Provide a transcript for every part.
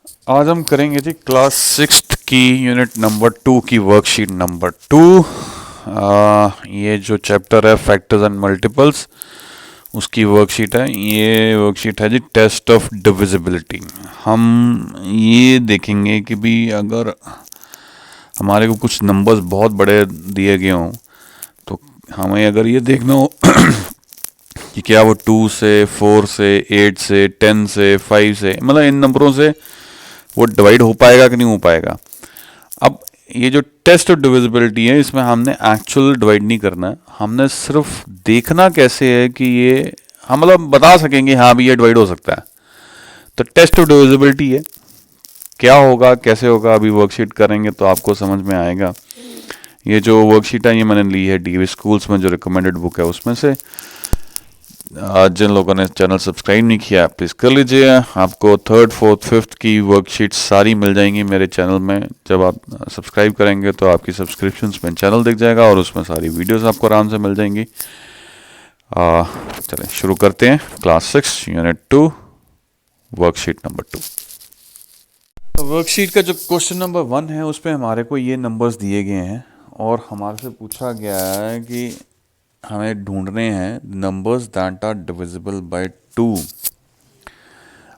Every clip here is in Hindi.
आज हम करेंगे जी क्लास सिक्स्थ की यूनिट नंबर 2 की वर्कशीट नंबर 2। ये जो चैप्टर है फैक्टर्स एंड मल्टीपल्स उसकी वर्कशीट है। ये वर्कशीट है जी टेस्ट ऑफ डिविजिबिलिटी। हम ये देखेंगे कि भी अगर हमारे को कुछ नंबर्स बहुत बड़े दिए गए हों तो हमें अगर ये देखना हो कि क्या वो 2 से 4 से 8 से 10 से 5 से मतलब इन नंबरों से वो डिवाइड हो पाएगा कि नहीं हो पाएगा। अब ये जो टेस्ट ऑफ डिविजिबिलिटी है इसमें हमने एक्चुअल डिवाइड नहीं करना है, हमने सिर्फ देखना कैसे है कि ये हम मतलब बता सकेंगे हाँ भी ये डिवाइड हो सकता है। तो टेस्ट ऑफ डिविजिबिलिटी है, क्या होगा कैसे होगा अभी वर्कशीट करेंगे तो आपको समझ में आएगा। ये जो वर्कशीट है ये मैंने ली है डीवी स्कूल्स में जो रिकमेंडेड बुक है उसमें से। आज जिन लोगों ने चैनल सब्सक्राइब नहीं किया प्लीज़ कर लीजिए। आपको थर्ड फोर्थ फिफ्थ की वर्कशीट सारी मिल जाएंगी मेरे चैनल में। जब आप सब्सक्राइब करेंगे तो आपकी सब्सक्रिप्शंस में चैनल दिख जाएगा और उसमें सारी वीडियोस आपको आराम से मिल जाएंगी। चलें शुरू करते हैं class 6 unit 2 worksheet number 2। Worksheet का जो क्वेश्चन नंबर 1 है उस पर हमारे को ये नंबर्स दिए गए हैं और हमारे से पूछा गया है कि हमें ढूंढने हैं numbers that are divisible by 2।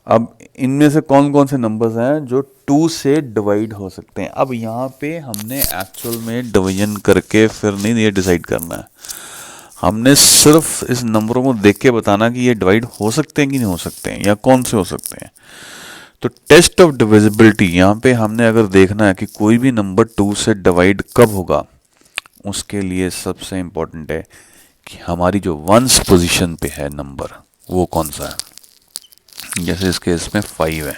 अब इनमें से कौन कौन से नंबर्स हैं जो 2 से डिवाइड हो सकते हैं। अब यहाँ पे हमने एक्चुअल में डिवीजन करके फिर नहीं ये डिसाइड करना है, हमने सिर्फ इस नंबरों को देख के बताना कि ये डिवाइड हो सकते हैं कि नहीं हो सकते हैं या कौन से हो सकते हैं। तो टेस्ट ऑफ डिविजिबिलिटी यहाँ पे हमने अगर देखना है कि कोई भी नंबर 2 से डिवाइड कब होगा, उसके लिए सबसे इम्पोर्टेंट है कि हमारी जो वंस पोजीशन पे है नंबर वो कौन सा है। जैसे इस केस में 5 है,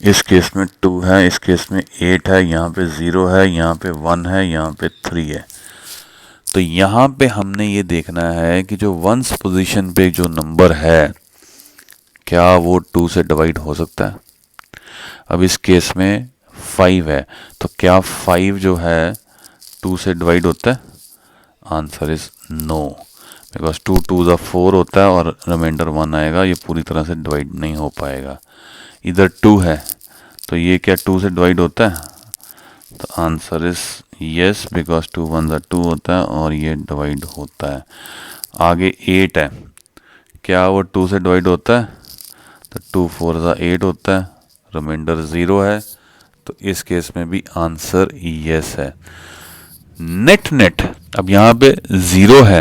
इस केस में 2 है, इस केस में 8 है, यहाँ पे 0 है, यहाँ पे 1 है, यहाँ पे 3 है। तो यहाँ पे हमने ये देखना है कि जो वंस पोजीशन पे जो नंबर है क्या वो 2 से डिवाइड हो सकता है। अब इस केस में 5 है तो क्या 5 जो है 2 से डिवाइड होता है? आंसर इज नो, बिकॉज 2 2 ज़ा 4 होता है और रिमाइंडर 1 आएगा, ये पूरी तरह से डिवाइड नहीं हो पाएगा। इधर 2 है तो ये क्या 2 से डिवाइड होता है? तो आंसर इज यस, बिकॉज 2 1 ज़ा 2 होता है और ये डिवाइड होता है। आगे 8 है, क्या वो 2 से डिवाइड होता है? तो 2 4 ज़ा 8 होता है, रिमाइंडर 0 है, तो इस केस में भी आंसर यस है। नेट नेट अब यहाँ पे 0 है।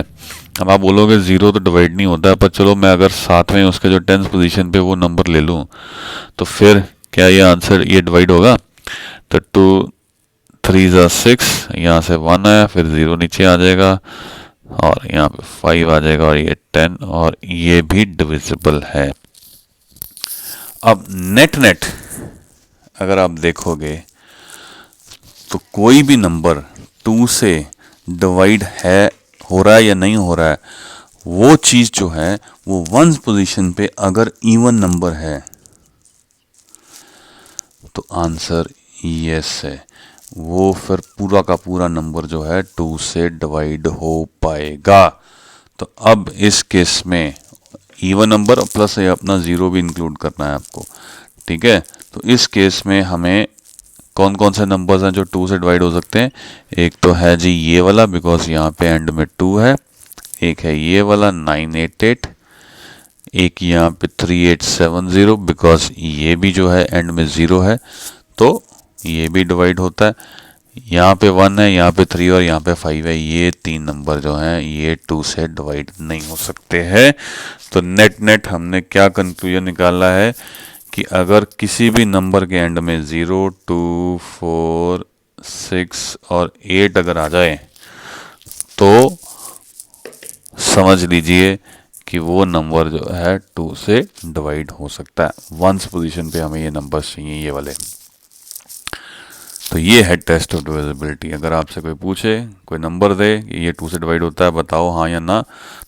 अब आप बोलोगे 0 तो डिवाइड नहीं होता है, पर चलो मैं अगर साथ में उसके जो 10th पोजीशन पे वो नंबर ले लूँ तो फिर क्या ये आंसर ये डिवाइड होगा? तो 2 3 ज़ा 6, यहाँ से 1 आया, फिर 0 नीचे आ जाएगा और यहाँ पे 5 आ जाएगा और ये 10 और ये भी डिविजिबल है। अब नेट नेट अगर आप देखोगे तो कोई भी नंबर 2 से डिवाइड है हो रहा है या नहीं हो रहा है, वो चीज़ जो है वो वंस पोजीशन पे अगर इवन नंबर है तो आंसर यस है, वो फिर पूरा का पूरा नंबर जो है 2 से डिवाइड हो पाएगा। तो अब इस केस में इवन नंबर प्लस ये अपना 0 भी इंक्लूड करना है आपको, ठीक है। तो इस केस में हमें कौन कौन से नंबर्स हैं जो 2 से डिवाइड हो सकते हैं? एक तो है जी ये वाला, बिकॉज यहाँ पे एंड में 2 है। एक है ये वाला 988, एक यहाँ पे 3870, बिकॉज ये भी जो है एंड में 0 है तो ये भी डिवाइड होता है। यहाँ पे 1 है, यहाँ पे 3 और यहाँ पे 5 है, ये 3 नंबर जो हैं ये 2 से डिवाइड नहीं हो सकते हैं। तो नेट नेट हमने क्या कंक्लूजन निकाला है कि अगर किसी भी नंबर के एंड में 0 2 4 6 और 8 अगर आ जाए तो समझ लीजिए कि वो नंबर जो है 2 से डिवाइड हो सकता है। वंस पोजीशन पे हमें ये नंबर चाहिए ये वाले। तो ये है टेस्ट ऑफ डिविजिबिलिटी। अगर आपसे कोई पूछे, कोई नंबर दे कि ये 2 से डिवाइड होता है, बताओ हाँ या ना,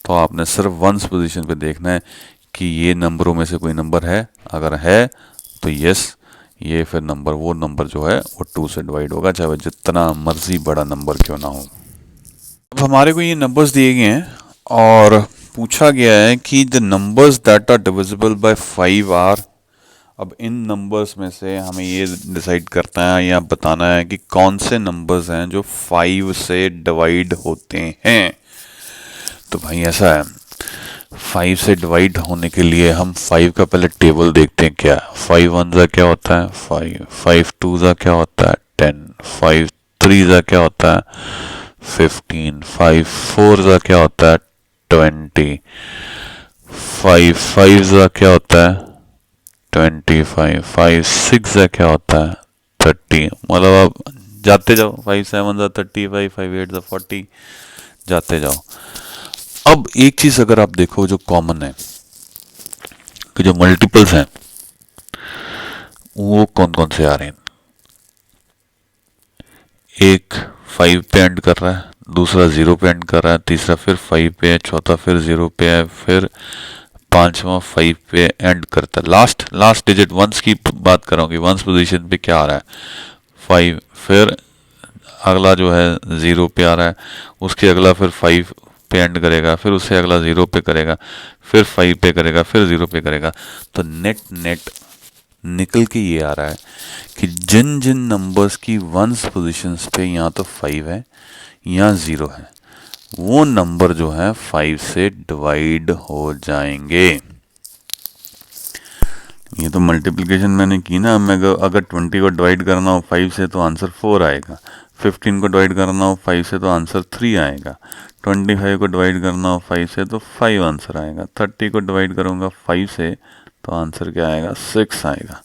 तो आपने सिर्फ वंस पोजीशन पे देखना है कि ये नंबरों में से कोई नंबर है। अगर है तो यस, ये फिर नंबर वो नंबर जो है वो 2 से डिवाइड होगा, चाहे वह जितना मर्जी बड़ा नंबर क्यों ना हो। अब हमारे को ये नंबर्स दिए गए हैं और पूछा गया है कि the numbers that are divisible by 5 are, अब इन नंबर्स में से हमें ये डिसाइड करना है या बताना है कि कौन से नंबर्स हैं जो 5 से डिवाइड होते हैं। तो भाई ऐसा है, 5 से डिवाइड होने के लिए हम 5 का पहले टेबल देखते हैं क्या है। 5 वन ज़ा क्या होता है 5, 5 टू ज़ा क्या होता है 10, 5 थ्री ज़ा क्या होता है 15, 5 फोर ज़ा क्या होता है 20, 5 फाइव ज़ा क्या होता है 25, 5 सिक्स ज़ा क्या होता है 30। मतलब आप जाते जाओ, 5 7 ज़ा 35, 5 8 ज़ा 40, जाते जाओ। अब एक चीज अगर आप देखो जो कॉमन है कि जो मल्टीपल्स हैं वो कौन कौन से आ रहे हैं। एक 5 पे एंड कर रहा है, दूसरा 0 पे एंड कर रहा है, तीसरा फिर 5 पे है, चौथा फिर 0 पे है, फिर पांचवा 5 पे एंड करता है। लास्ट डिजिट वंस की बात कर रहा हूँ कि वंस पोजीशन पे क्या आ रहा है 5, फिर अगला जो है 0 पे आ रहा है, उसके अगला फिर 5 पे एंड करेगा, फिर उससे अगला 0 पे करेगा, फिर 5 पे करेगा, फिर 0 पे करेगा। तो नेट निकल के ये आ रहा है कि जिन जिन नंबर्स की वंस पोजीशंस पे या तो 5 है या 0 है, वो नंबर जो है 5 से डिवाइड हो जाएंगे। ये तो मल्टीप्लिकेशन मैंने की ना। मैं अगर 20 को डिवाइड करना हो 5 से तो आंसर 4 आएगा, 15 को डिवाइड करना हो 5 से तो आंसर 3 आएगा, 25 को डिवाइड करना हो 5 से तो 5 आंसर आएगा, 30 को डिवाइड करूँगा 5 से तो आंसर क्या आएगा 6 आएगा।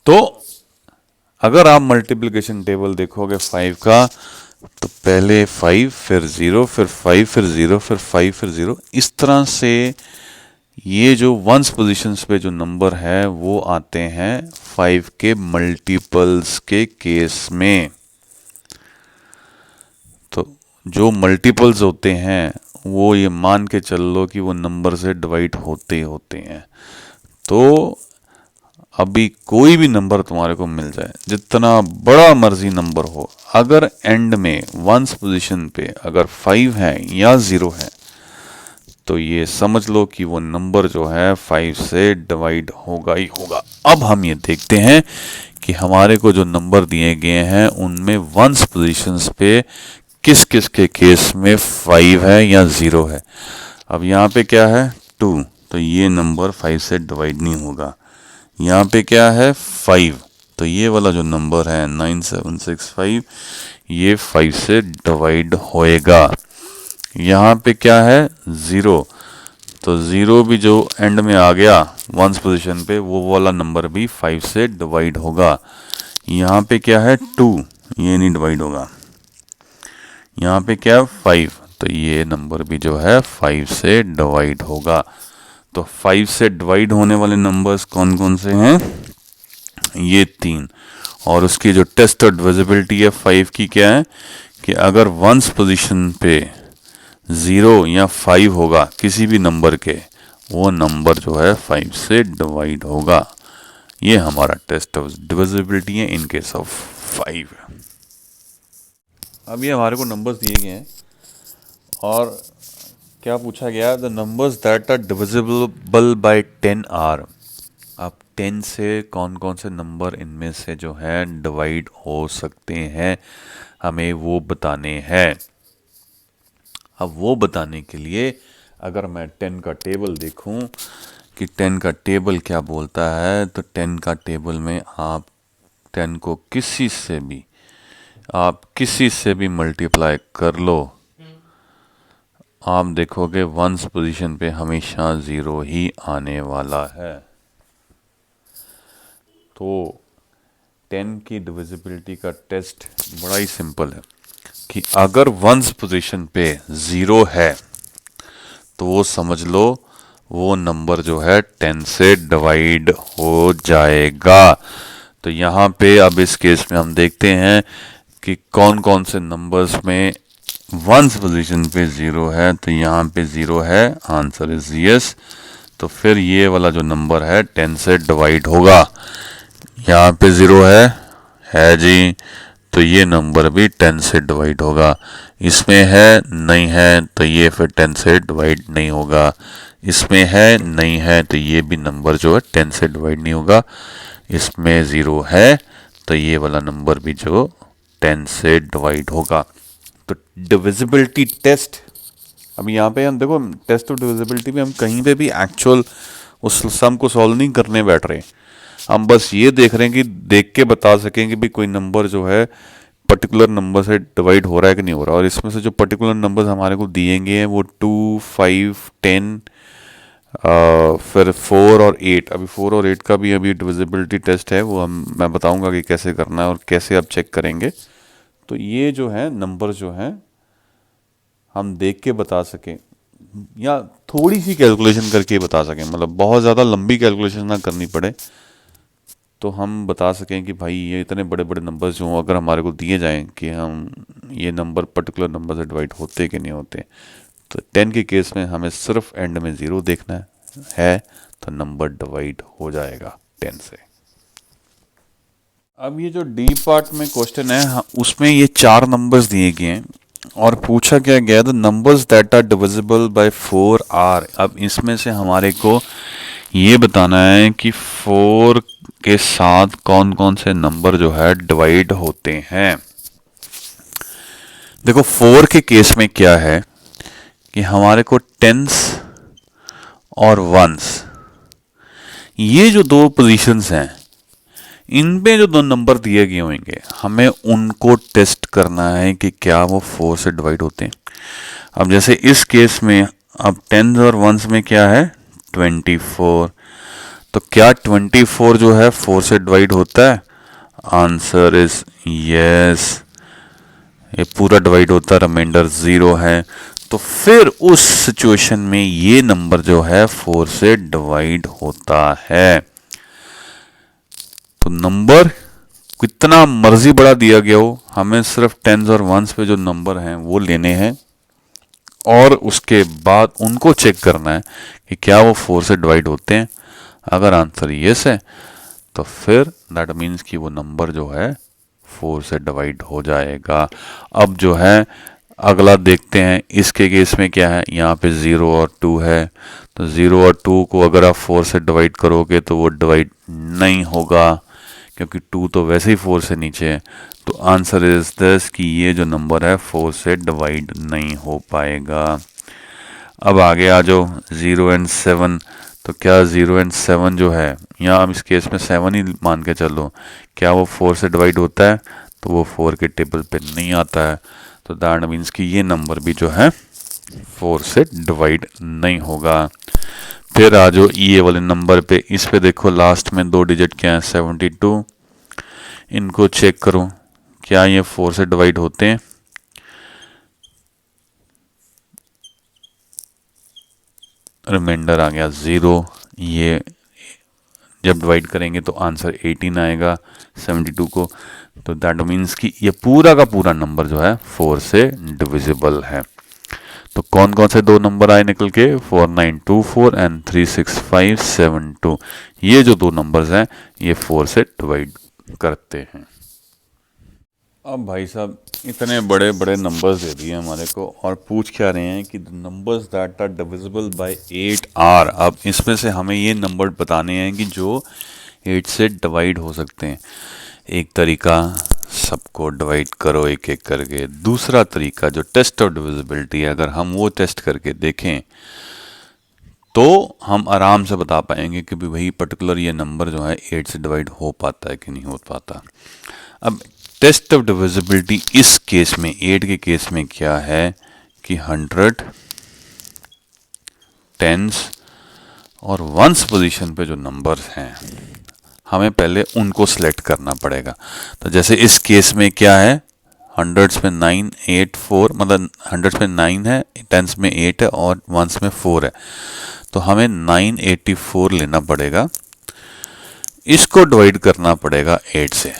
तो अगर आप मल्टीप्लिकेशन टेबल देखोगे 5 का तो पहले 5 फिर 0 फिर 5 फिर 0 फिर 5 फिर 0, इस तरह से ये जो वंस पोजीशंस पे जो नंबर है वो आते हैं 5 के मल्टीपल्स के केस में। तो जो मल्टीपल्स होते हैं वो ये मान के चल लो कि वो नंबर से डिवाइड होते होते हैं। तो अभी कोई भी नंबर तुम्हारे को मिल जाए, जितना बड़ा मर्जी नंबर हो, अगर एंड में वंस पोजीशन पे अगर 5 है या 0 है तो ये समझ लो कि वो नंबर जो है 5 से डिवाइड होगा ही होगा। अब हम ये देखते हैं कि हमारे को जो नंबर दिए गए हैं उनमें वंस पोजीशंस पे किस किस के केस में 5 है या 0 है। अब यहाँ पे क्या है 2, तो ये नंबर 5 से डिवाइड नहीं होगा। यहाँ पे क्या है 5, तो ये वाला जो नंबर है 9765 ये 5 से डिवाइड होएगा। यहाँ पे क्या है 0, तो 0 भी जो एंड में आ गया वंस पोजीशन पे वो वाला नंबर भी 5 से डिवाइड होगा। यहाँ पे क्या है 2, ये नहीं डिवाइड होगा। यहाँ पे क्या है 5, तो ये नंबर भी जो है 5 से डिवाइड होगा। तो 5 से डिवाइड होने वाले नंबर्स कौन कौन से हैं, ये 3। और उसकी जो टेस्ट डिविजिबिलिटी है 5 की क्या है कि अगर वंस पोजीशन पे 0 या 5 होगा किसी भी नंबर के, वो नंबर जो है 5 से डिवाइड होगा। ये हमारा टेस्ट ऑफ डिविजिबिलिटी है इन केस ऑफ 5। अब ये हमारे को नंबर्स दिए गए हैं और क्या पूछा गया, the numbers that are divisible by 10 are. अब 10 से कौन कौन से नंबर इनमें से जो है डिवाइड हो सकते हैं, हमें वो बताने हैं। अब वो बताने के लिए अगर मैं 10 का टेबल देखूं कि 10 का टेबल क्या बोलता है, तो 10 का टेबल में आप 10 को किसी से भी मल्टीप्लाई कर लो, आप देखोगे वंस पोजीशन पे हमेशा 0 ही आने वाला है। तो 10 की डिविजिबिलिटी का टेस्ट बड़ा ही सिंपल है कि अगर वंस पोजीशन पे 0 है तो वो समझ लो वो नंबर जो है 10 से डिवाइड हो जाएगा। तो यहाँ पे अब इस केस में हम देखते हैं कि कौन कौन से नंबर्स में वंस पोजीशन पे 0 है। तो यहाँ पे 0 है, आंसर इज यस। तो फिर ये वाला जो नंबर है 10 से डिवाइड होगा। यहाँ पे 0 है जी, तो ये नंबर भी 10 से डिवाइड होगा। इसमें है नहीं है तो ये फिर 10 से डिवाइड नहीं होगा, इसमें है नहीं है तो ये भी नंबर जो है 10 से डिवाइड नहीं होगा, इसमें 0 है तो ये वाला नंबर भी जो 10 से डिवाइड होगा। तो डिविजिबिलिटी टेस्ट, अब यहाँ पे हम देखो टेस्ट ऑफ डिविजिबिलिटी में हम कहीं पे भी एक्चुअल उस सम को सॉल्व नहीं करने बैठ रहे, हम बस ये देख रहे हैं कि देख के बता सकें कि भी कोई नंबर जो है पर्टिकुलर नंबर से डिवाइड हो रहा है कि नहीं हो रहा। और इसमें से जो पर्टिकुलर नंबर्स हमारे को दिए गए हैं वो 2, 5, 10, फिर 4 और 8। अभी 4 और 8 का भी अभी डिविजिबिलिटी टेस्ट है, वो मैं बताऊंगा कि कैसे करना है और कैसे आप चेक करेंगे। तो ये जो है नंबर जो है हम देख के बता सकें या थोड़ी सी कैलकुलेशन करके बता सकें, मतलब बहुत ज़्यादा लंबी कैलकुलेशन ना करनी पड़े, तो हम बता सकें कि भाई ये इतने बड़े बड़े नंबर्स जो अगर हमारे को दिए जाएं कि हम ये नंबर पर्टिकुलर नंबर से डिवाइड होते कि नहीं होते। तो 10 के केस में हमें सिर्फ एंड में 0 देखना है तो नंबर डिवाइड हो जाएगा 10 से। अब ये जो डी पार्ट में क्वेश्चन है उसमें ये 4 नंबर्स दिए गए हैं और पूछा क्या गया the numbers that are divisible by 4 are. अब इसमें से हमारे को ये बताना है कि 4 के साथ कौन कौन से नंबर जो है डिवाइड होते हैं। देखो 4 के केस में क्या है कि हमारे को टेंस और वंस, ये जो दो पोजीशंस हैं इन पे जो दो नंबर दिए गए होंगे हमें उनको टेस्ट करना है कि क्या वो 4 से डिवाइड होते हैं। अब जैसे इस केस में अब टेंस और वंस में क्या है 24, तो क्या 24 जो है 4 से डिवाइड होता है? आंसर इज यस, ये पूरा डिवाइड होता है, रिमाइंडर 0 है। तो फिर उस सिचुएशन में ये नंबर जो है 4 से डिवाइड होता है। तो नंबर कितना मर्जी बड़ा दिया गया हो हमें सिर्फ टेंस और वंस पे जो नंबर हैं वो लेने हैं और उसके बाद उनको चेक करना है कि क्या वो 4 से डिवाइड होते हैं। अगर आंसर यस है तो फिर दैट मीन्स कि वो नंबर जो है 4 से डिवाइड हो जाएगा। अब जो है अगला देखते हैं, इसके केस में क्या है, यहाँ पे 0 और 2 है, तो 0 और 2 को अगर आप 4 से डिवाइड करोगे तो वो डिवाइड नहीं होगा क्योंकि 2 तो वैसे ही 4 से नीचे है। तो आंसर इज दिस कि ये जो नंबर है 4 से डिवाइड नहीं हो पाएगा। अब आगे आ जाओ 0 एंड 7, तो क्या 0 एंड 7 जो है, यहाँ हम इस केस में 7 ही मान के चलो, क्या वो 4 से डिवाइड होता है? तो वो 4 के टेबल पे नहीं आता है, तो दैट मीन्स कि ये नंबर भी जो है 4 से डिवाइड नहीं होगा। फिर आ जाओ ये वाले नंबर पे, इस पे देखो लास्ट में 2 डिजिट क्या है 72, इनको चेक करो क्या ये 4 से डिवाइड होते हैं? रिमाइंडर आ गया 0, ये जब डिवाइड करेंगे तो आंसर 18 आएगा 72 को, तो दैट मीन्स कि ये पूरा का पूरा नंबर जो है 4 से डिविजिबल है। तो कौन कौन से दो नंबर आए निकल के, 4924 एंड 36572, ये जो दो नंबर्स हैं ये 4 से डिवाइड करते हैं। अब भाई साहब इतने बड़े बड़े नंबर्स दे दिए हमारे को और पूछ क्या रहे हैं कि numbers that are divisible by 8 are. अब इसमें से हमें ये नंबर बताने हैं कि जो 8 से डिवाइड हो सकते हैं। एक तरीका सबको डिवाइड करो एक एक करके, दूसरा तरीका जो टेस्ट ऑफ डिविजिबिलिटी है अगर हम वो टेस्ट करके देखें तो हम आराम से बता पाएंगे कि भाई पर्टिकुलर ये नंबर जो है 8 से डिवाइड हो पाता है कि नहीं हो पाता। अब टेस्ट ऑफ डिविजिबिलिटी इस केस में 8 के केस में क्या है कि 100, टेंस और वंस पोजीशन पे जो नंबर्स हैं हमें पहले उनको सिलेक्ट करना पड़ेगा। तो जैसे इस केस में क्या है, हंड्रेड्स में 9, 8, 4, मतलब हंड्रेड्स में 9 है, टेंस में 8 है और वंस में 4 है, तो हमें 984 लेना पड़ेगा। इसको डिवाइड करना पड़ेगा 8 से।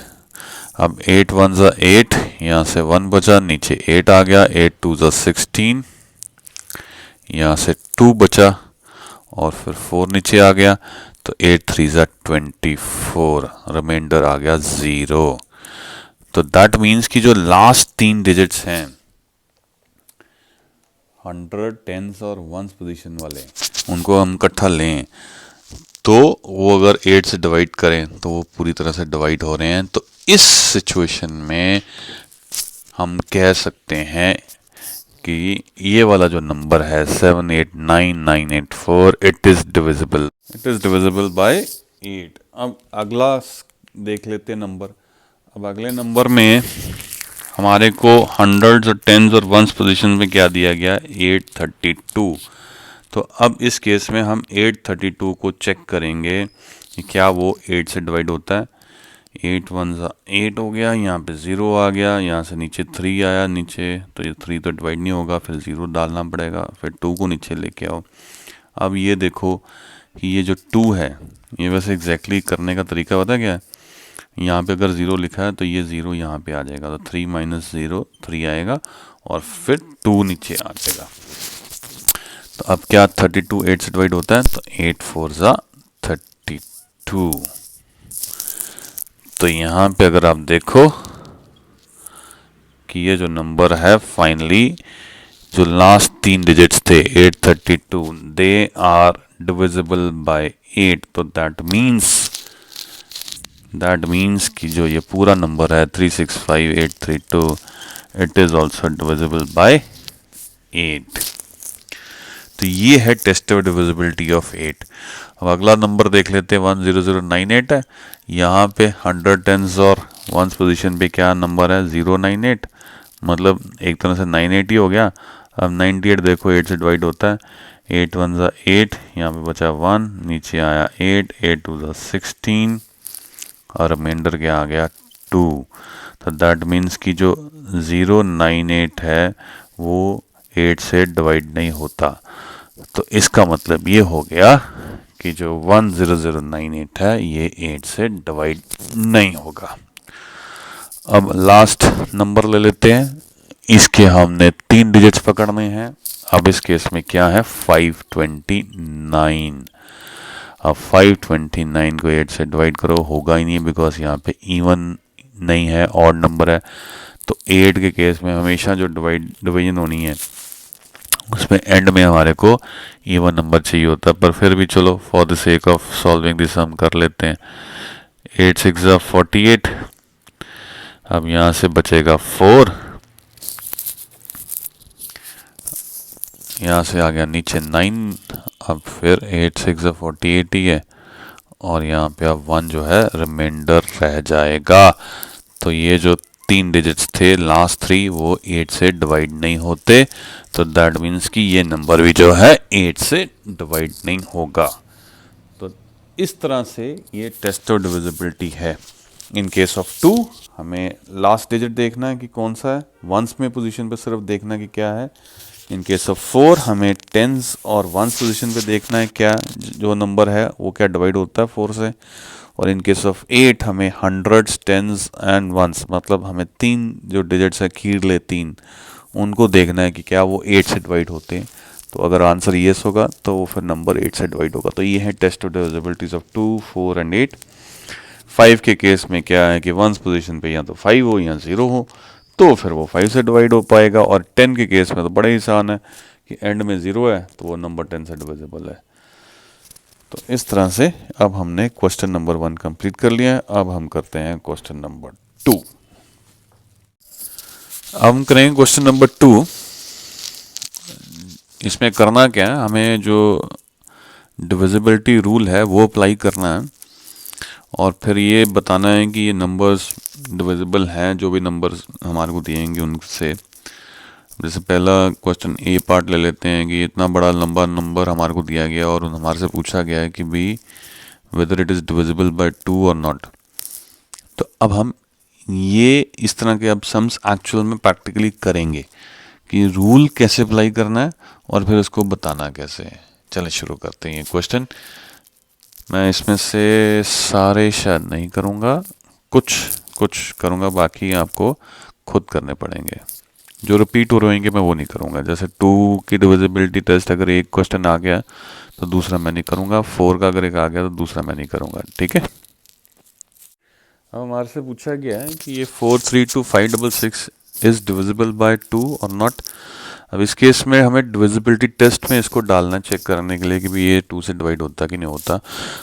अब 8 1 ज़ा 8, यहाँ से 1 बचा, नीचे 8 आ गया, 8 2 ज़ा 16, यहाँ से 2 बचा और फिर 4 नीचे आ गया, तो 8 3 ज़ा 24, रिमाइंडर आ गया 0। तो दैट मीन्स कि जो लास्ट 3 डिजिट्स हैं 100 टेंस और वंस पोजीशन वाले उनको हम इकट्ठा लें तो वो अगर 8 से डिवाइड करें तो वो पूरी तरह से डिवाइड हो रहे हैं। तो इस सिचुएशन में हम कह सकते हैं कि ये वाला जो नंबर है 789984 इट इज़ डिविजिबल बाय 8। अब अगला देख लेते हैं नंबर। अब अगले नंबर में हमारे को हंड्रेड्स और टेंस और वंस पोजीशन में क्या दिया गया, 832। तो अब इस केस में हम 832 को चेक करेंगे कि क्या वो 8 से डिवाइड होता है। 8 1 8 हो गया, यहाँ पे 0 आ गया, यहाँ से नीचे 3 आया नीचे, तो ये 3 तो डिवाइड नहीं होगा, फिर 0 डालना पड़ेगा, फिर 2 को नीचे लेके आओ। अब ये देखो कि ये जो 2 है ये वैसे एग्जैक्टली करने का तरीका पता क्या है, यहाँ पे अगर 0 लिखा है तो ये 0 यहाँ पे आ जाएगा, तो 3 - 0 3 आएगा और फिर 2 नीचे आ जाएगा। तो अब क्या 32 8 से डिवाइड होता है, तो 8 4 32। तो यहाँ पे अगर आप देखो कि ये जो नंबर है फाइनली जो लास्ट 3 डिजिट्स थे 832 दे आर डिविजिबल बाय 8। तो दैट मीन्स कि जो ये पूरा नंबर है 365832 it is also divisible by 8। तो ये है टेस्टेड डिविजिबिलिटी ऑफ 8। अब अगला नंबर देख लेते हैं 10098 है। यहाँ पे 100 टेंस और वंस पोजीशन पे क्या नंबर है 098, मतलब एक तरह से 98 ही हो गया। अब 98 देखो 8 से डिवाइड होता है, 8 1 8, यहाँ पे बचा 1, नीचे आया 8 8 2 16 और रिमाइंडर क्या आ गया 2। तो दैट मीन्स कि जो 098 है वो 8 से डिवाइड नहीं होता। तो इसका मतलब ये हो गया कि जो 10098 है ये 8 से डिवाइड नहीं होगा। अब लास्ट नंबर ले लेते हैं, इसके हमने 3 डिजिट्स पकड़ने हैं। अब इस केस में क्या है 529। अब 529 को 8 से डिवाइड करो, होगा ही नहीं बिकॉज यहाँ पे इवन नहीं है, ऑड नंबर है। तो 8 के केस में हमेशा जो डिवीजन होनी है उसमें एंड में हमारे को इवन नंबर चाहिए होता है, पर फिर भी चलो for the sake of solving this हम कर लेते हैं। 8 6 48। अब यहाँ से बचेगा 4, यहाँ से आ गया नीचे 9। अब फिर 8 6 48 ही है और यहाँ पे अब 1 जो है रिमाइंडर रह जाएगा। तो ये जो 3 डिजिट्स थे लास्ट 3 वो 8 से डिवाइड नहीं होते। तो दैट मीन्स कि ये नंबर भी जो है 8 से डिवाइड नहीं होगा। तो इस तरह से ये टेस्ट ऑफ डिविजिबिलिटी है। इन केस ऑफ 2 हमें लास्ट डिजिट देखना है कि कौन सा है, वंस में पोजीशन पे सिर्फ देखना है कि क्या है। इन केस ऑफ 4 हमें टेंस और वंस पोजीशन पे देखना है क्या जो नंबर है वो क्या डिवाइड होता है 4 से। और इन केस ऑफ 8 हमें हंड्रेड्स टेंस एंड वंस, मतलब हमें 3 जो डिजिट्स है खीर ले 3 उनको देखना है कि क्या वो 8 से डिवाइड होते हैं। तो अगर आंसर येस होगा तो वो फिर नंबर 8 से डिवाइड होगा। तो ये है टेस्ट ऑफ डिविजिबिलिटीज ऑफ 2 4 एंड 8। 5 के केस में क्या है कि वंस पोजीशन पे या तो 5 हो या 0 हो, तो फिर वो 5 से डिवाइड हो पाएगा। और 10 के केस में तो बड़ा ही आसान है कि एंड में 0 है तो वो नंबर 10 से डिविजिबल है। तो इस तरह से अब हमने क्वेश्चन नंबर 1 कंप्लीट कर लिया है। अब हम करते हैं क्वेश्चन नंबर 2। अब हम करेंगे क्वेश्चन नंबर 2। इसमें करना क्या है, हमें जो डिविजिबिलिटी रूल है वो अप्लाई करना है और फिर ये बताना है कि ये नंबर्स डिविजिबल हैं, जो भी नंबर्स हमारे को दिएंगे उनसे। जैसे पहला क्वेश्चन ए पार्ट ले लेते हैं कि इतना बड़ा लंबा नंबर हमारे को दिया गया और हमारे से पूछा गया है कि भी whether it is divisible by 2 और नॉट। तो अब हम ये इस तरह के अब सम्स एक्चुअल में प्रैक्टिकली करेंगे कि रूल कैसे अप्लाई करना है और फिर उसको बताना कैसे है। चलिए शुरू करते हैं ये क्वेश्चन। मैं इसमें से सारे शायद नहीं करूँगा, कुछ करूँगा, बाकी आपको खुद करने पड़ेंगे। जो रिपीट हो रहेंगे मैं वो नहीं करूँगा। जैसे 2 की डिविजिबिलिटी टेस्ट अगर एक क्वेश्चन आ गया तो दूसरा मैं नहीं करूँगा, 4 का अगर एक आ गया तो दूसरा मैं नहीं करूँगा, ठीक है। अब हमारे से पूछा गया है कि ये 432 566 इज़ डिविजिबल बाय 2 और नॉट। अब इस केस में हमें डिविजिबिलिटी टेस्ट में इसको डालना चेक करने के लिए कि भाई ये 2 से डिवाइड होता कि नहीं होता।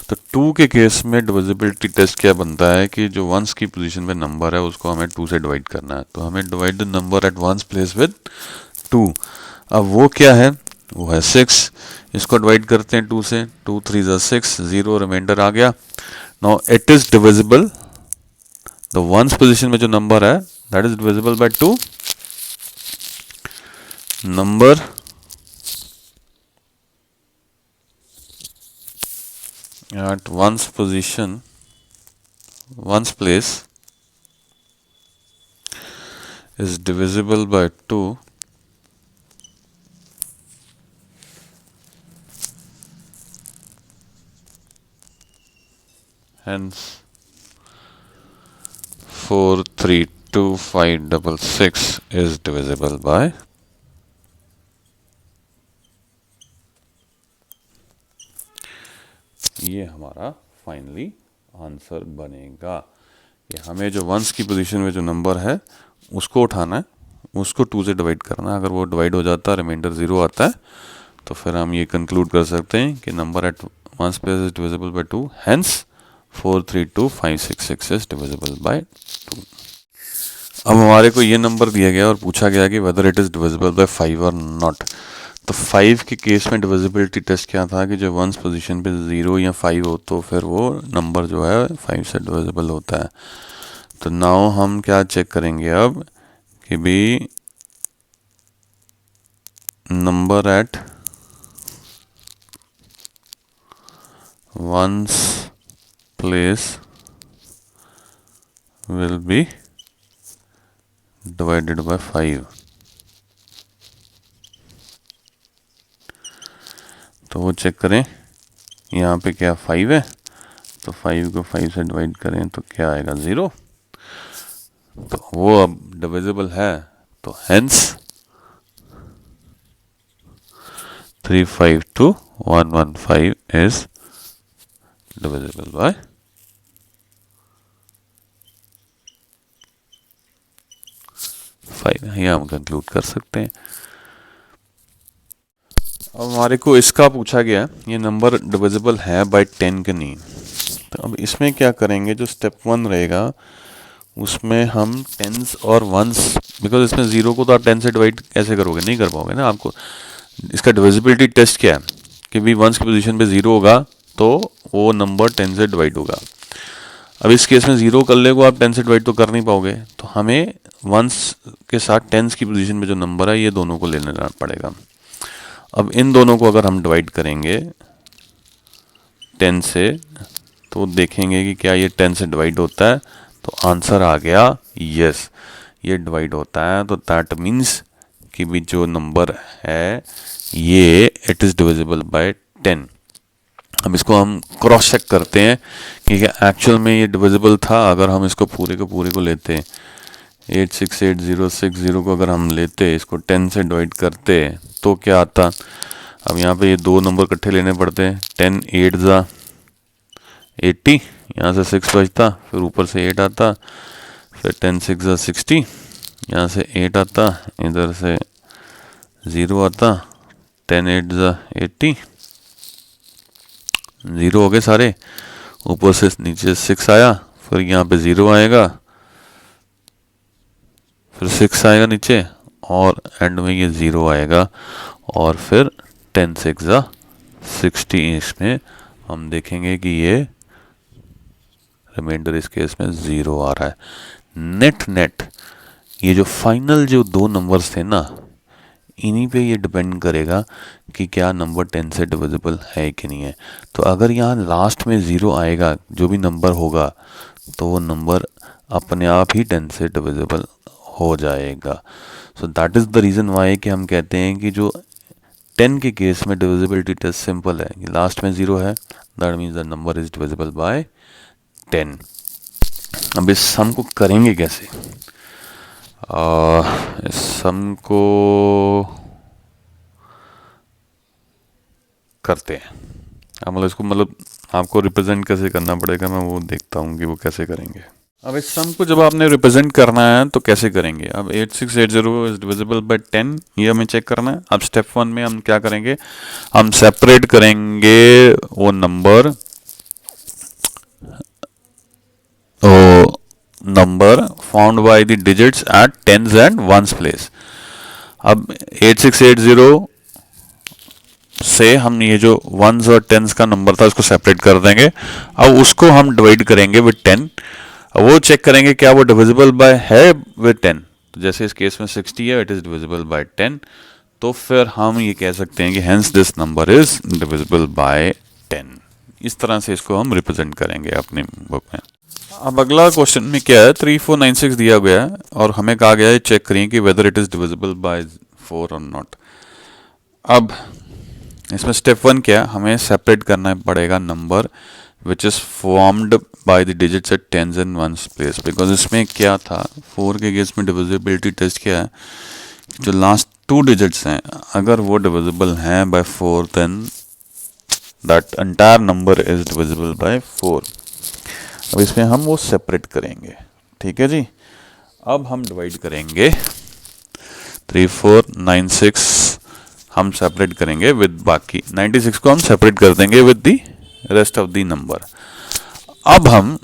तो 2 के केस में डिविजिबिलिटी टेस्ट क्या बनता है कि जो वंस की पोजीशन पे नंबर है उसको हमें 2 से डिवाइड करना है। तो हमें divide the number at ones place with 2। अब वो क्या है, वो है 6। इसको डिवाइड करते हैं 2 से, 2 3 ज़ा 6, 0 रिमाइंडर आ गया। Now it is divisible, the ones position में जो नंबर है that is divisible by 2। Number at one's position, one's place is divisible by 2, hence 43256 is divisible by, ये हमारा फाइनली आंसर बनेगा। ये हमें जो वंस की पोजीशन में जो नंबर है उसको उठाना है, उसको 2 से डिवाइड करना है। अगर वो डिवाइड हो जाता है, रिमाइंडर 0 आता है, तो फिर हम ये कंक्लूड कर सकते हैं कि number at ones place is divisible by 2, hence 432566 is divisible by 2। अब हमारे को ये नंबर दिया गया और पूछा गया कि whether it is divisible by 5 और नॉट। तो 5 के केस में डिविजिबिलिटी टेस्ट क्या था कि जब वंस पोजीशन पे 0 या 5 हो तो फिर वो नंबर जो है 5 से डिविजिबल होता है। तो नाउ हम क्या चेक करेंगे अब कि भी number at ones place will be divided by 5। तो वो चेक करें, यहाँ पे क्या 5 है, तो 5 को 5 से डिवाइड करें तो क्या आएगा 0। तो वो अब डिविजिबल है, तो हेंस 352115 इज डिविजिबल बाय 5। ये हम कंक्लूड कर सकते हैं। अब हमारे को इसका पूछा गया ये नंबर डिविजिबल है बाय 10 के नहीं। तो अब इसमें क्या करेंगे, जो स्टेप 1 रहेगा उसमें हम टेंस और वंस, बिकॉज इसमें 0 को तो आप 10 से डिवाइड कैसे करोगे, नहीं कर पाओगे ना। आपको इसका डिविजिबिलिटी टेस्ट क्या है कि भी वंस की पोजीशन पे 0 होगा तो वो नंबर 10 से डिवाइड होगा। अब इस केस में 0 कर ले को आप 10 से डिवाइड तो कर नहीं पाओगे, तो हमें वंस के साथ टेंस की पोजीशन में जो नंबर है ये दोनों को लेना पड़ेगा। अब इन दोनों को अगर हम डिवाइड करेंगे 10 से तो देखेंगे कि क्या ये 10 से डिवाइड होता है, तो आंसर आ गया यस, ये डिवाइड होता है। तो दैट मीन्स कि भी जो नंबर है ये इट इज़ डिविजिबल बाय 10। अब इसको हम क्रॉस चेक करते हैं कि क्या एक्चुअल में ये डिविजिबल था। अगर हम इसको पूरे को लेते हैं, 868060 को अगर हम लेते, इसको 10 से डिवाइड करते तो क्या आता। अब यहाँ पे ये दो नंबर इकट्ठे लेने पड़ते हैं, 10 8 ज़ा 80, यहाँ से 6 बचता, फिर ऊपर से 8 आता, फिर 10 6 ज़ा 60, यहाँ से 8 आता, इधर से 0 आता, 10 8 ज़ा 80, 0 हो गए सारे, ऊपर से नीचे 6 आया, फिर यहाँ पे 0 आएगा, फिर 6 आएगा नीचे, और एंड में ये 0 आएगा, और फिर 10 6 ज़ा 60। इसमें हम देखेंगे कि ये रिमाइंडर इस केस में 0 आ रहा है। नेट ये जो फाइनल जो दो नंबर्स थे ना, इन्हीं पे ये डिपेंड करेगा कि क्या नंबर 10 से डिविजिबल है कि नहीं है। तो अगर यहाँ लास्ट में 0 आएगा, जो भी नंबर होगा, तो वो नंबर अपने आप ही 10 से डिविजिबल हो जाएगा। So that is the reason why कि हम कहते हैं कि जो 10 के केस में डिविजिबिलिटी टेस्ट सिंपल है कि लास्ट में 0 है, that means the number is divisible by 10। अब इस सम को करेंगे कैसे? इस सम को करते हैं। अब मतलब इसको मतलब आपको रिप्रेजेंट कैसे करना पड़ेगा, मैं वो देखता हूँ कि वो कैसे करेंगे। अब इस सम को जब आपने रिप्रेजेंट करना है तो कैसे करेंगे? अब 8680 इज डिविजिबल बाय 10, ये हमें चेक करना है। अब स्टेप 1 में हम क्या करेंगे, हम सेपरेट करेंगे वो number, found by the digits at tens and ones place. अब 8680 से हम ये जो वंस और टेंस का नंबर था उसको सेपरेट कर देंगे। अब उसको हम डिवाइड करेंगे विद 10। वो चेक करेंगे क्या वो डिविजिबल बाय है विद 10। तो जैसे इस केस में 60 है, इट इज डिविजिबल बाय 10, तो फिर हम ये कह सकते हैं कि hence this number is divisible by 10। इस तरह से इसको हम रिप्रेजेंट करेंगे अपनी बुक में। अब अगला क्वेश्चन में क्या है, 3496 दिया गया है और हमें कहा गया है चेक करिए कि whether it is divisible by 4 और नॉट। अब इसमें स्टेप 1 क्या है, हमें सेपरेट करना पड़ेगा number which is formed by the digits at tens and ones place. Because इसमें क्या था, 4 के केस में डिविजिबिलिटी टेस्ट क्या है, जो लास्ट 2 डिजिट्स हैं अगर वो डिविजिबल हैं by 4 then that entire number is divisible by 4। अब इसमें हम वो सेपरेट करेंगे, ठीक है जी। अब हम डिवाइड करेंगे 3496 हम सेपरेट करेंगे विद बाकी 96 को हम सेपरेट कर देंगे with the rest of the number. अब हम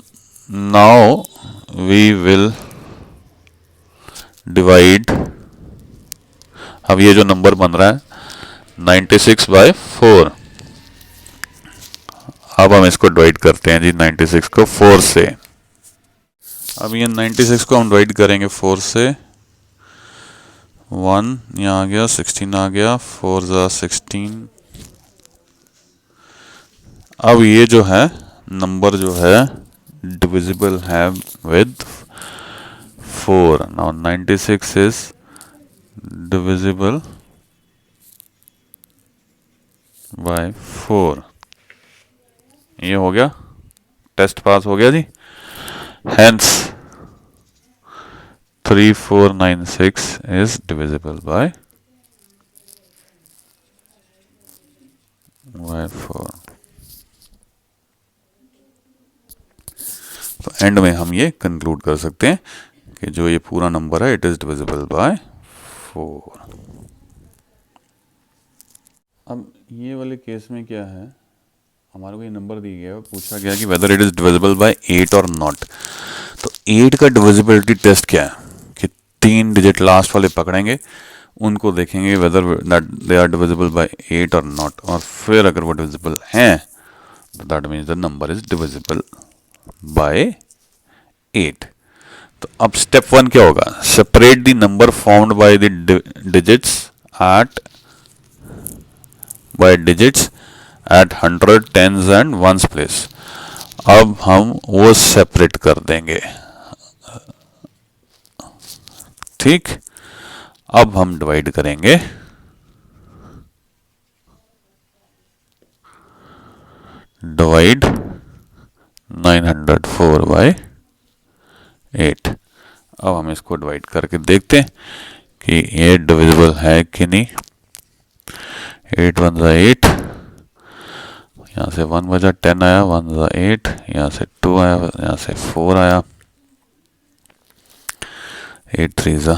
नाउ वी विल डिवाइड, अब ये जो नंबर बन रहा है 96 बाय 4, अब हम इसको डिवाइड करते हैं जी 96 को 4 से। अब ये 96 को हम डिवाइड करेंगे 4 से, 1 यहाँ आ गया, 16 आ गया, 4 ज़ा 16। अब ये जो है नंबर जो है डिविजिबल है with 4। Now 96 is divisible by 4। ये हो गया, टेस्ट पास हो गया जी। Hence 3496 is divisible by 4। तो एंड में हम ये कंक्लूड कर सकते हैं कि जो ये पूरा नंबर है इट इज डिविजिबल बाय 4। अब ये वाले केस में क्या है, हमारे को ये नंबर दी गया है, पूछा गया कि whether it is divisible by 8 और नॉट। तो 8 का डिविजिबिलिटी टेस्ट क्या है कि 3 डिजिट लास्ट वाले पकड़ेंगे, उनको देखेंगे whether they are divisible by 8 और नॉट, और फिर अगर वो डिविजिबल हैं तो that means the number is divisible by 8। तो अब स्टेप 1 क्या होगा, separate the number formed by the digits at by digits at 100 tens and ones place. अब हम वो सेपरेट कर देंगे, ठीक। अब हम डिवाइड करेंगे, डिवाइड 904 बाय 8। अब हम इसको डिवाइड करके देखते हैं कि ये डिविजिबल है कि नहीं। 8 1 ज़ा 8, यहाँ से 1 बजा 10 आया, 1 ज़ा 8, यहाँ से 2 आया, यहाँ से 4 आया, 8 3 ज़ा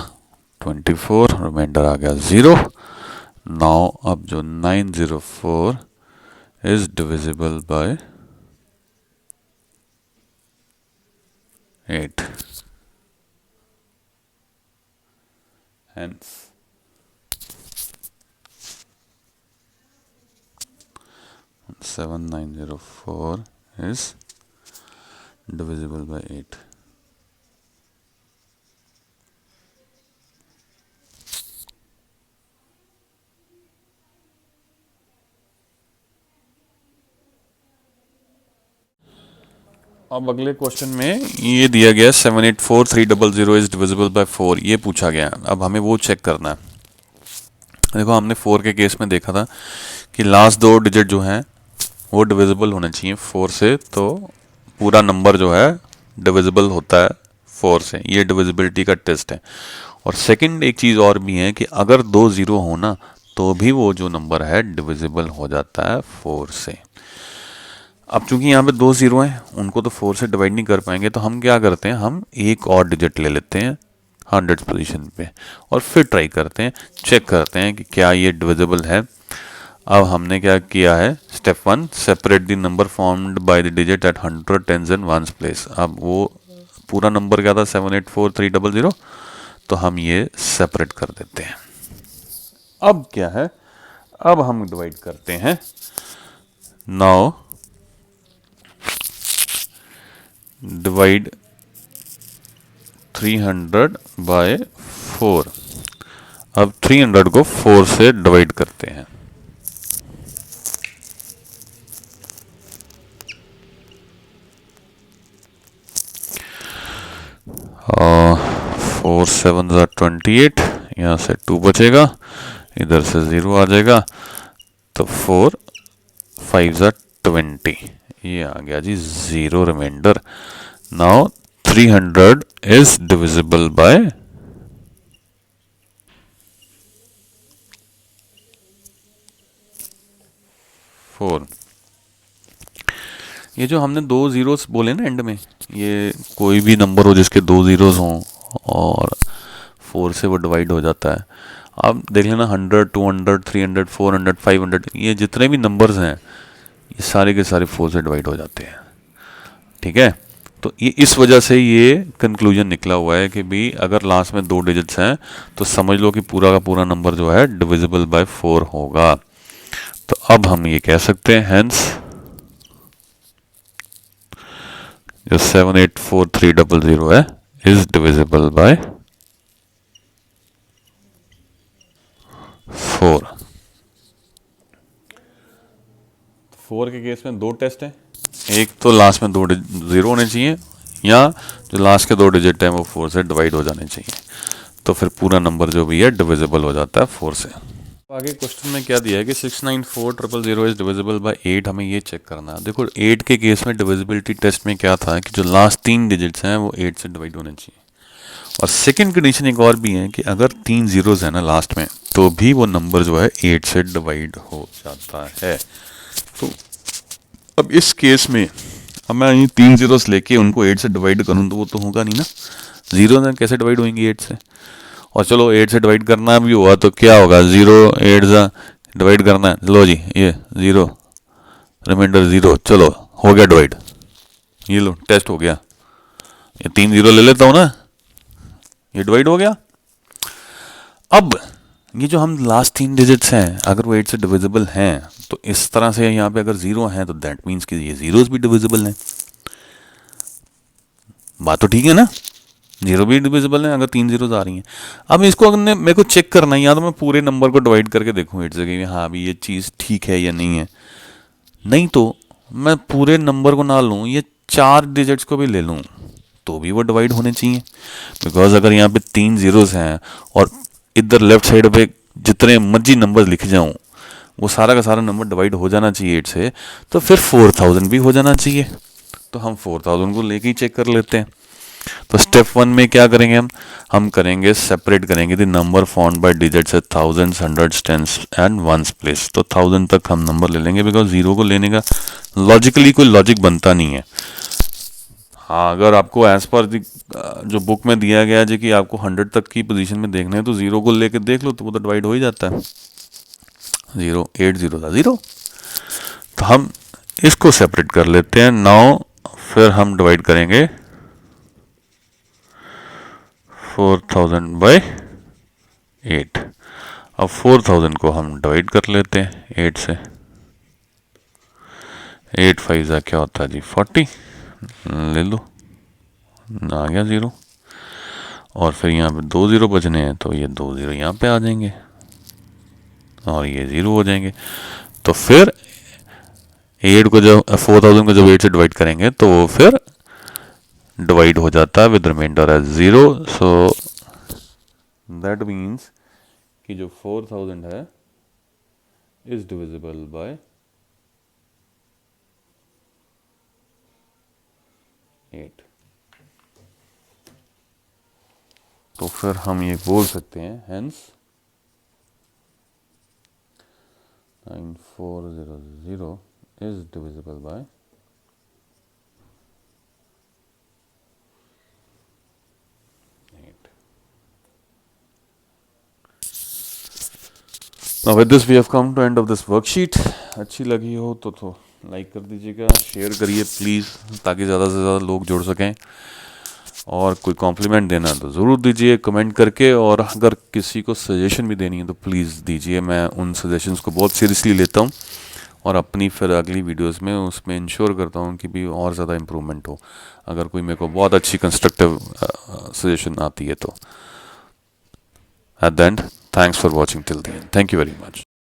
24, रिमाइंडर आ गया 0। नाउ अब जो 904 is divisible by 8, hence 7904 is divisible by 8. अब अगले क्वेश्चन में ये दिया गया 784300 इज डिविजिबल बाय 4, ये पूछा गया। अब हमें वो चेक करना है। देखो हमने 4 के केस में देखा था कि लास्ट 2 डिजिट जो हैं वो डिविजिबल होने चाहिए 4 से, तो पूरा नंबर जो है डिविजिबल होता है 4 से। ये डिविजिबिलिटी का टेस्ट है। और सेकंड एक चीज़ और भी है कि अगर 2 ज़ीरो हो ना तो भी वो जो नंबर है डिविजिबल हो जाता है 4 से। अब चूंकि यहाँ पे दो जीरो हैं, उनको तो 4 से डिवाइड नहीं कर पाएंगे, तो हम क्या करते हैं, हम एक और डिजिट ले लेते हैं 100 पोजीशन पे और फिर ट्राई करते हैं, चेक करते हैं कि क्या ये डिविजिबल है। अब हमने क्या किया है, step 1, separate the number formed by the digit at 100 tens in ones place. अब वो पूरा नंबर क्या था, 784300, तो हम ये सेपरेट कर देते हैं। अब क्या है, अब हम डिवाइड करते हैं। Now divide 300 by 4। अब 300 को 4 से डिवाइड करते हैं। 4 7 28, यहाँ से 2 बचेगा, इधर से 0 आ जाएगा, तो 4 5 20, ये आ गया जी 0 remainder. Now 300 is divisible by 4। ये जो हमने दो जीरोस बोले ना एंड में, ये कोई भी नंबर हो जिसके दो जीरोस हों और 4 से वो डिवाइड हो जाता है। आप देख लेना 100 200 300 400 500, ये जितने भी नंबर्स हैं ये सारे के सारे 4 से डिवाइड हो जाते हैं। ठीक है, तो ये इस वजह से ये कंक्लूजन निकला हुआ है कि भी अगर लास्ट में दो डिजिट्स हैं तो समझ लो कि पूरा का पूरा नंबर जो है डिविजिबल बाय 4 होगा। तो अब हम ये कह सकते हैं, हेंस जो 784300 है इज डिविजिबल बाय 4। 4 के केस में दो टेस्ट हैं, एक तो लास्ट में दो जीरो होने चाहिए, या जो लास्ट के दो डिजिट हैं वो 4 से डिवाइड हो जाने चाहिए, तो फिर पूरा नंबर जो भी है डिविजिबल हो जाता है 4 से। आगे क्वेश्चन में क्या दिया है कि 694000 इज डिविजिबल बाय 8, हमें ये चेक करना है। देखो 8 के केस में डिविजिबिलिटी टेस्ट में क्या था कि जो लास्ट तीन डिजिट्स हैं वो 8 से डिवाइड होने चाहिए, और सेकंड कंडीशन एक और भी है कि अगर तीन जीरोस है ना लास्ट में, तो भी वो नंबर जो है 8 से डिवाइड हो जाता है। तो अब इस केस में अब मैं ये तीन जीरोस लेके उनको 8 से डिवाइड करूँ तो वो तो होगा नहीं ना, जीरो से कैसे डिवाइड होंगी 8 से। और चलो 8 से डिवाइड करना भी हुआ तो क्या होगा, 0 8 से डिवाइड करना है, लो जी ये 0 रिमाइंडर 0, चलो हो गया डिवाइड, ये लो टेस्ट हो गया, ये तीन जीरो ले लेता हूँ ना, ये डिवाइड हो गया। अब ये जो हम लास्ट तीन डिजिट्स हैं अगर वो 8 से डिविजिबल हैं तो इस तरह से यहाँ पे अगर 0 हैं तो दैट मीन्स कि ये जीरोस भी डिविजिबल हैं। बात तो ठीक है ना, जीरो भी डिविजिबल है अगर तीन जीरोस आ रही हैं। अब इसको अगर मेरे को चेक करना है, या तो मैं पूरे नंबर को डिवाइड करके देखूँ 8 से कि हाँ अभी ये चीज़ ठीक है या नहीं है, नहीं तो मैं पूरे नंबर को ना लूँ, ये चार डिजिट्स को भी ले लूँ तो भी वो डिवाइड होने चाहिए, बिकॉज अगर यहाँ पे तीन जीरोस हैं और इधर लेफ्ट साइड पे जितने मर्जी नंबर लिख जाऊँ वो सारा का सारा नंबर डिवाइड हो जाना चाहिए 8 से, तो फिर 4000 भी हो जाना चाहिए। तो हम 4000 को लेके ही चेक कर लेते हैं। तो स्टेप 1 में क्या करेंगे, हम करेंगे सेपरेट करेंगे the number formed by digits at thousands hundreds tens and ones place. तो 1000 तक हम नंबर ले लेंगे, बिकॉज जीरो को लेने का लॉजिकली कोई लॉजिक बनता नहीं है। हाँ अगर आपको एज पर जो बुक में दिया गया है कि आपको 100 तक की पोजीशन में देखना है तो जीरो को लेकर देख लो तो वो तो डिवाइड हो ही जाता है। 0 8 0 था 0, तो हम इसको सेपरेट कर लेते हैं। नाउ फिर हम डिवाइड करेंगे 4000 बाय 8। अब 4000 को हम डिवाइड कर लेते हैं 8 से, 8 5 जा क्या होता है जी 40, ले लो आ गया 0, और फिर यहाँ पे दो ज़ीरो बचने हैं तो ये दो ज़ीरो यहाँ पे आ जाएंगे और ये 0 हो जाएंगे। तो फिर 8 को जब 4000 को जब 8 से डिवाइड करेंगे तो वो फिर डिवाइड हो जाता है with remainder as 0। So that means कि जो 4000 है इज डिविजिबल बाय 8। तो फिर हम ये बोल सकते हैं hence 9400 is divisible bye Now with this we have come to end of this worksheet. अच्छी लगी हो तो लाइक कर दीजिएगा, शेयर करिए प्लीज़, ताकि ज़्यादा से ज़्यादा लोग जुड़ सकें। और कोई कॉम्प्लीमेंट देना है तो ज़रूर दीजिए कमेंट करके, और अगर किसी को सजेशन भी देनी है तो प्लीज़ दीजिए। मैं उन सजेशंस को बहुत सीरियसली लेता हूँ और अपनी फिर अगली वीडियोस में उसमें इंश्योर करता हूँ कि भी और ज़्यादा इम्प्रूवमेंट हो, अगर कोई मेरे को बहुत अच्छी कंस्ट्रक्टिव सजेशन आती है तो। At the end, thanks for watching till the end, thank you very much.